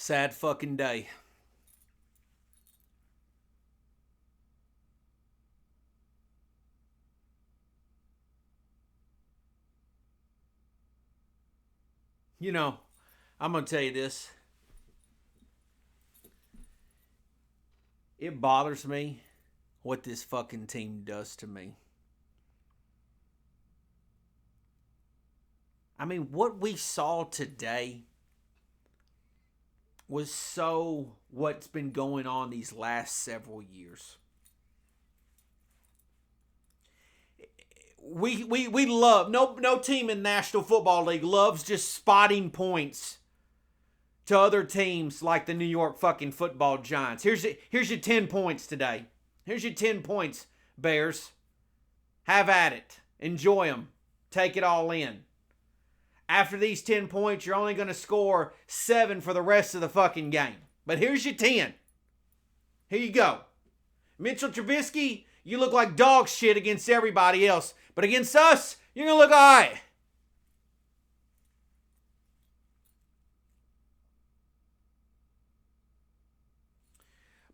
Sad fucking day. You know, I'm going to tell you this. It bothers me what this fucking team does to me. I mean, what we saw today was so what's been going on these last several years. We love, no team in National Football League loves just spotting points to other teams like the New York fucking Football Giants. Here's your 10 points today. Here's your 10 points, Bears. Have at it. Enjoy them. Take it all in. After these 10 points, you're only going to score 7 for the rest of the fucking game. But here's your 10. Here you go. Mitchell Trubisky, you look like dog shit against everybody else. But against us, you're going to look all right.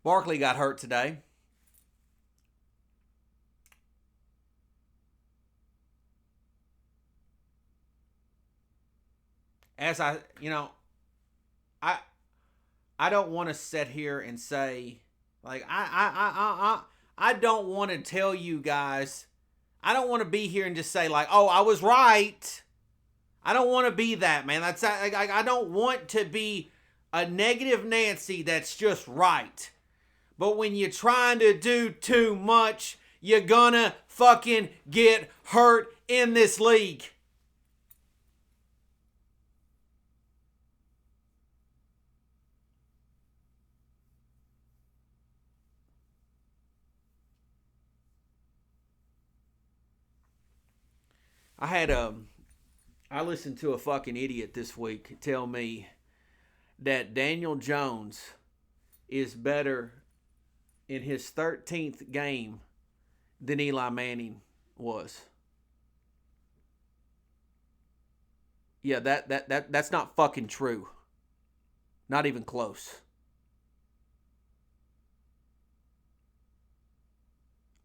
Barkley got hurt today. As I don't want to sit here and say, like, I don't want to tell you guys, I don't want to be here and just say, like, oh, I was right. I don't want to be that, man. I don't want to be a negative Nancy that's just right. But when you're trying to do too much, you're gonna fucking get hurt in this league. I listened to a fucking idiot this week tell me that Daniel Jones is better in his 13th game than Eli Manning was. Yeah, that's not fucking true. Not even close.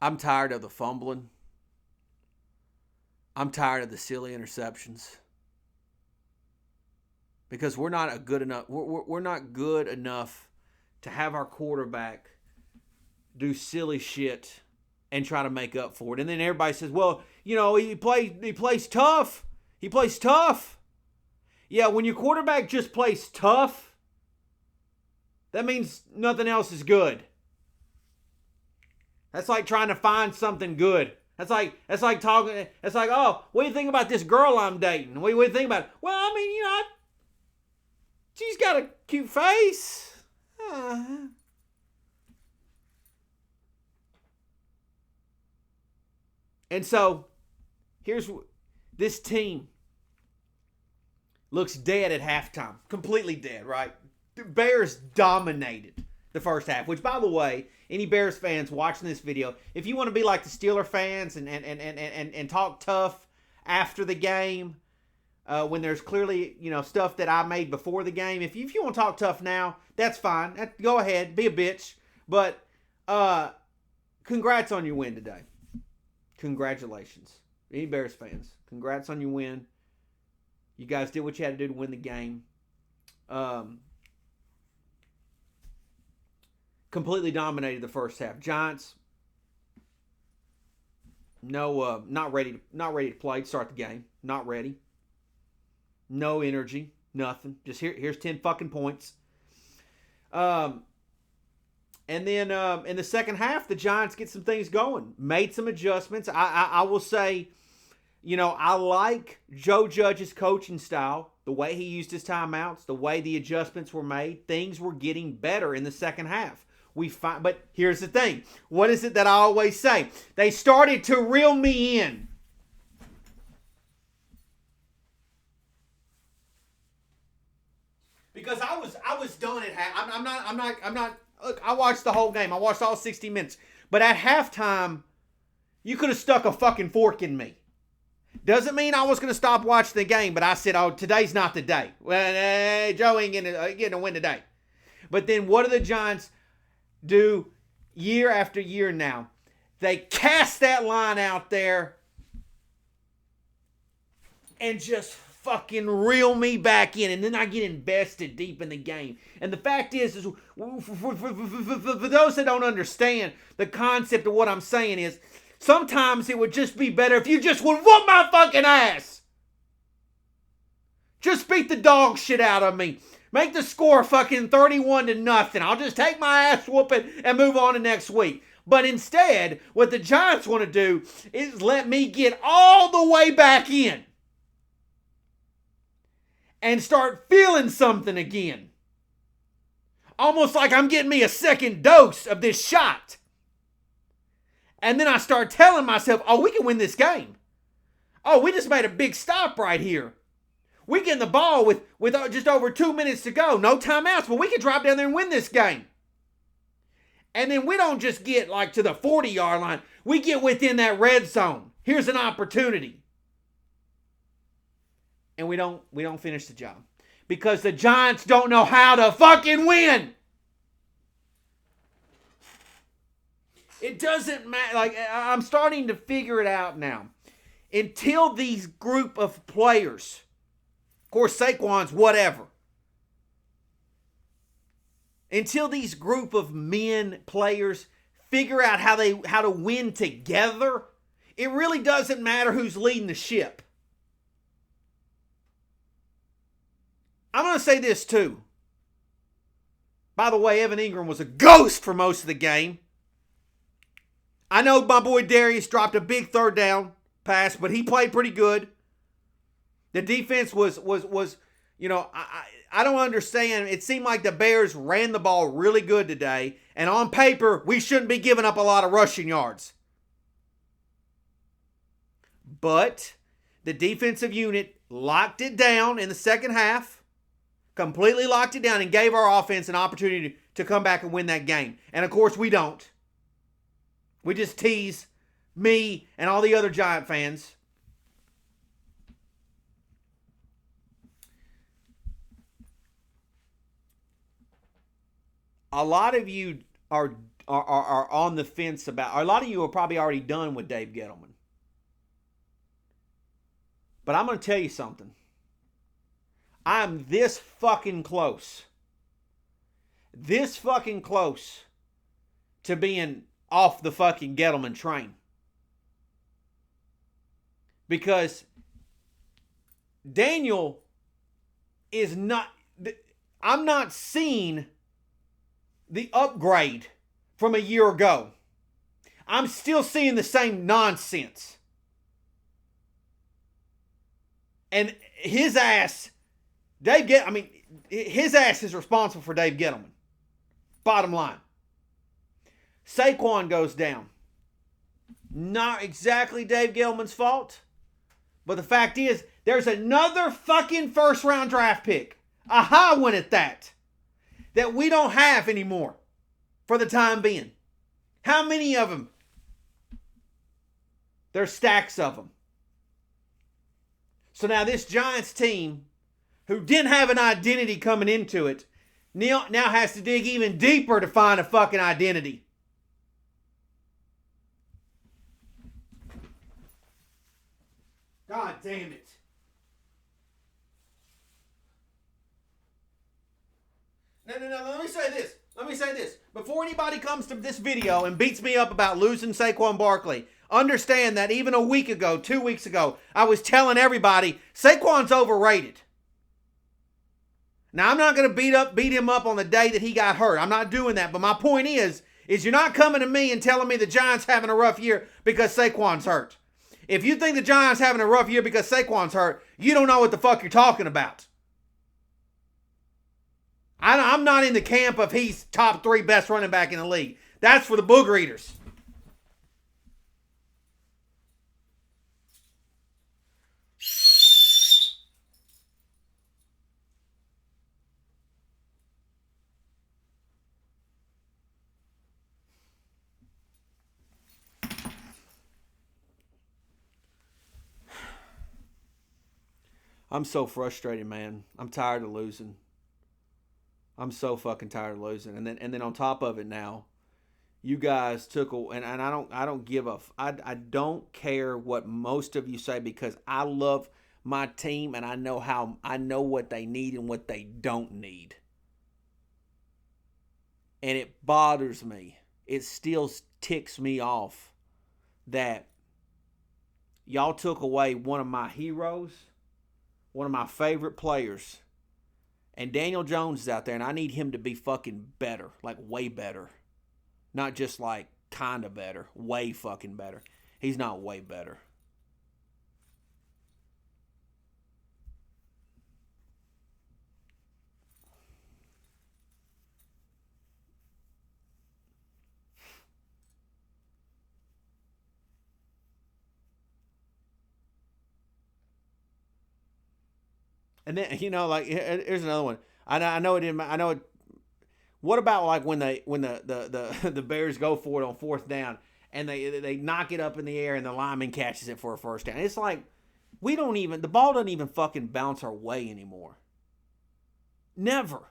I'm tired of the fumbling. I'm tired of the silly interceptions. Because we're not good enough to have our quarterback do silly shit and try to make up for it. And then everybody says, well, he plays tough. He plays tough. Yeah, when your quarterback just plays tough, that means nothing else is good. That's like trying to find something good. That's like talking. It's like, oh, what do you think about this girl I'm dating? What do you think about it? Well, I mean, she's got a cute face. And so, this team looks dead at halftime. Completely dead, right? The Bears dominated the first half, which, by the way, any Bears fans watching this video, if you want to be like the Steeler fans and talk tough after the game, when there's clearly, stuff that I made before the game, if you want to talk tough now, that's fine. Go ahead, be a bitch. But congrats on your win today. Congratulations. Any Bears fans, congrats on your win. You guys did what you had to do to win the game. Completely dominated the first half. Giants, not ready to play to start the game. Not ready. No energy. Nothing. Just here's 10 fucking points. And then in the second half, the Giants get some things going. Made some adjustments. I will say, I like Joe Judge's coaching style. The way he used his timeouts. The way the adjustments were made. Things were getting better in the second half. But here's the thing. What is it that I always say? They started to reel me in. Because I was done at half. I'm not. Look, I watched the whole game. I watched all 60 minutes. But at halftime, you could have stuck a fucking fork in me. Doesn't mean I was going to stop watching the game, but I said, oh, today's not the day. Well, Joe ain't getting a win today. But then what do the Giants do year after year now? They cast that line out there and just fucking reel me back in, and then I get invested deep in the game. And the fact is for those that don't understand the concept of what I'm saying is, sometimes it would just be better if you just would whoop my fucking ass. Just beat the dog shit out of me. Make the score fucking 31-0. I'll just take my ass whooping and move on to next week. But instead, what the Giants want to do is let me get all the way back in and start feeling something again. Almost like I'm getting me a second dose of this shot. And then I start telling myself, oh, we can win this game. Oh, we just made a big stop right here. We get the ball with just over 2 minutes to go. No timeouts, but we can drop down there and win this game. And then we don't just get like to the 40-yard line. We get within that red zone. Here's an opportunity. And we don't finish the job. Because the Giants don't know how to fucking win. It doesn't matter. Like, I'm starting to figure it out now. Until these group of players, of course, Saquon's whatever. Until these group of men, players, figure out how to win together, it really doesn't matter who's leading the ship. I'm going to say this too. By the way, Evan Ingram was a ghost for most of the game. I know my boy Darius dropped a big third down pass, but he played pretty good. The defense was you know, I don't understand. It seemed like the Bears ran the ball really good today, and on paper, we shouldn't be giving up a lot of rushing yards. But the defensive unit locked it down in the second half. Completely locked it down and gave our offense an opportunity to come back and win that game. And of course we don't. We just tease me and all the other Giant fans. A lot of you are on the fence about, or a lot of you are probably already done with Dave Gettleman. But I'm going to tell you something. I'm this fucking close. This fucking close to being off the fucking Gettleman train. Because Daniel is not, I'm not seeing the upgrade from a year ago. I'm still seeing the same nonsense. And his ass, his ass is responsible for Dave Gettleman. Bottom line. Saquon goes down. Not exactly Dave Gettleman's fault. But the fact is, there's another fucking first round draft pick. A high one at that. That we don't have anymore. For the time being. How many of them? There's stacks of them. So now this Giants team, who didn't have an identity coming into it, now has to dig even deeper to find a fucking identity. God damn it. No, let me say this. Before anybody comes to this video and beats me up about losing Saquon Barkley, understand that even a week ago, 2 weeks ago, I was telling everybody Saquon's overrated. Now, I'm not going to beat him up on the day that he got hurt. I'm not doing that. But my point is you're not coming to me and telling me the Giants having a rough year because Saquon's hurt. If you think the Giants having a rough year because Saquon's hurt, you don't know what the fuck you're talking about. I'm not in the camp of he's top 3 best running back in the league. That's for the booger eaters. I'm so frustrated, man. I'm tired of losing. I'm so fucking tired of losing. And then on top of it now, you guys took and I don't give a I don't care what most of you say because I love my team and I know what they need and what they don't need. And it bothers me. It still ticks me off that y'all took away one of my heroes, one of my favorite players. And Daniel Jones is out there and I need him to be fucking better, like way better. Not just like kind of better, way fucking better. He's not way better. And then like here's another one. I know it didn't. I know it. What about like when the Bears go for it on fourth down and they knock it up in the air and the lineman catches it for a first down? It's like the ball doesn't even fucking bounce our way anymore. Never.